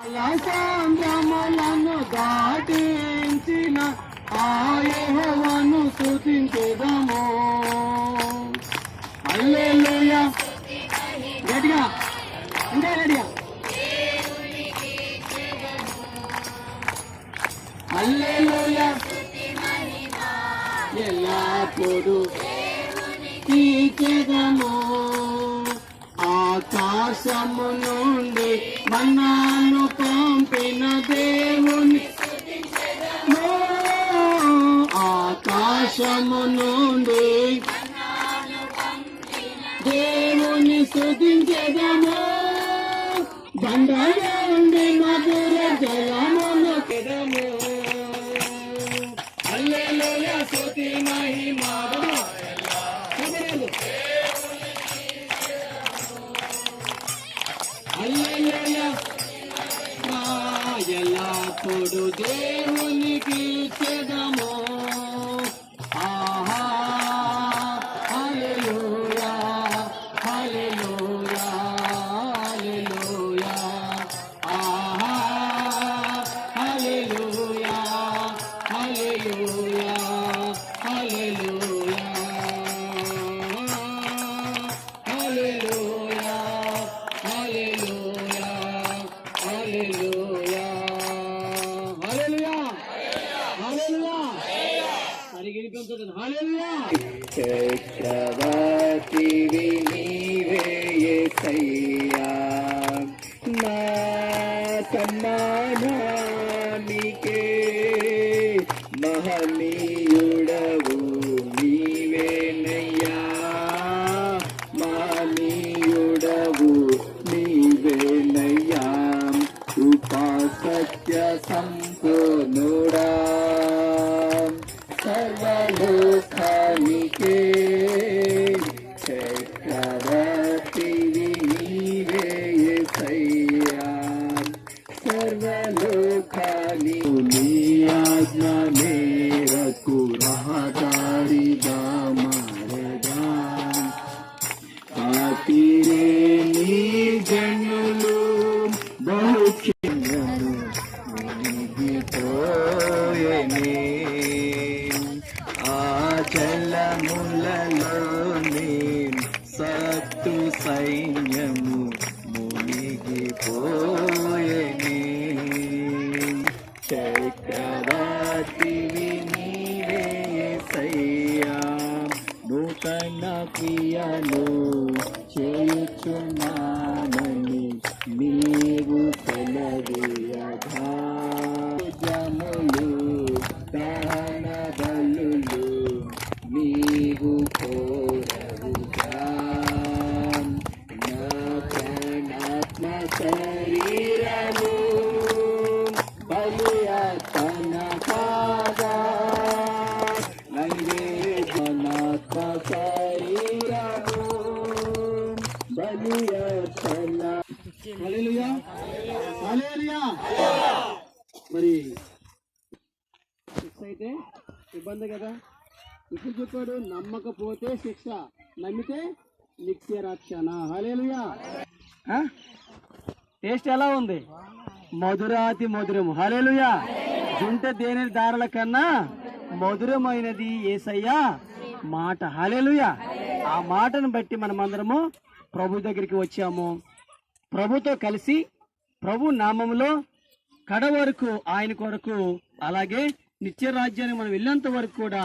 సంద్రములను దాటించిన ఆ యెహోవాను స్తుతించెదము. హల్లెలూయా. గట్టిగా ఇంకా గట్టిగా హల్లెలూయా. ఎల్లప్పుడూ కీర్తించెదము. ఆకాశము నుండి మన్నాను పంపిన దేవుని, ఆకాశము నుండి దేవుని స్తుతించెదము. బండల నుండి మధుర జలమును కెదము. హల్లెలూయా. స్తుతి మహిమ హల్లెలూయా. ఎల్లప్పుడు దేవునికి ఇచ్చెదము. ఆహా హల్లెలూయా హల్లెలూయా హల్లెలూయా. ఆహా హల్లెలూయా హల్లెలూయా హల్లెలూయా హల్లెలూయా హల్లెలూయా హల్లెలూయా హల్లెలూయా హల్లెలూయా. పరిగెత్తుతుంది. హల్లెలూయా. చక్రవర్తివి నీవే యేసయ్యా, నా సమ్మానానికే మహనీయుడవు నీవేనయ్యా, మహనీయుడవు నీవేనయ్యా. కృపా సత్య సంపూర్ణుడా, సర్వలోకానికే చక్రవర్తివి నీవే యేసయ్యా, సర్వలోకాని నీ ఆజ్ఞ మేరకు రహదారిగా మారగా, కాతిరే నీ జనులు బహుక్షణము మునిగిపోయెనే. ఆ జలములలోనే సత్తు సైన్యము మునిగిపోయెనే. చక్రవర్తివి నీవే యేసయ్యా, నూతన క్రియలు చేయుచున్నానని నీవు సెలవీయగా, జములు దహన బలులు నీవు కోరవుగా. నా ప్రాణాత్మ శరీరము బలి అర్పణ కాగా, నైవేద్యాత్మ శరీరము బలి అర్పణ. హల్లెలూయా హల్లెలూయా. మరి శిక్ష అయితే ఇబ్బంది కదా. ఇప్పుడు చెప్పాడు, నమ్మకపోతే శిక్ష, నమ్మితే నిత్య రక్షణ. హల్లెలూయా. టేస్ట్ ఎలా ఉంది? మధురాతి మధురము. హల్లెలూయా. జుంట దేని దారుల కన్నా మధురమైనది యేసయ్యా మాట. హల్లెలూయా. ఆ మాటను బట్టి మనమందరము ప్రభు దగ్గరికి వచ్చాము. ప్రభుతో కలిసి ప్రభు నామములో కడ వరకు ఆయన కొరకు, అలాగే నిత్య రాజ్యానికి మనం వెళ్ళేంత వరకు కూడా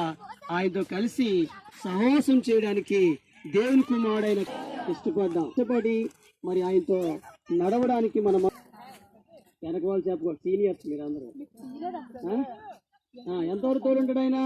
ఆయనతో కలిసి సహవాసం చేయడానికి దేవుని కుమారుడైన ఇష్టపడి మరి ఆయనతో నడవడానికి మనం వెనక వాళ్ళు చెప్పుకోవాలి. సీనియర్స్ మీరు అందరూ ఎంతవరకు తోడు ఉంటాడు ఆయన?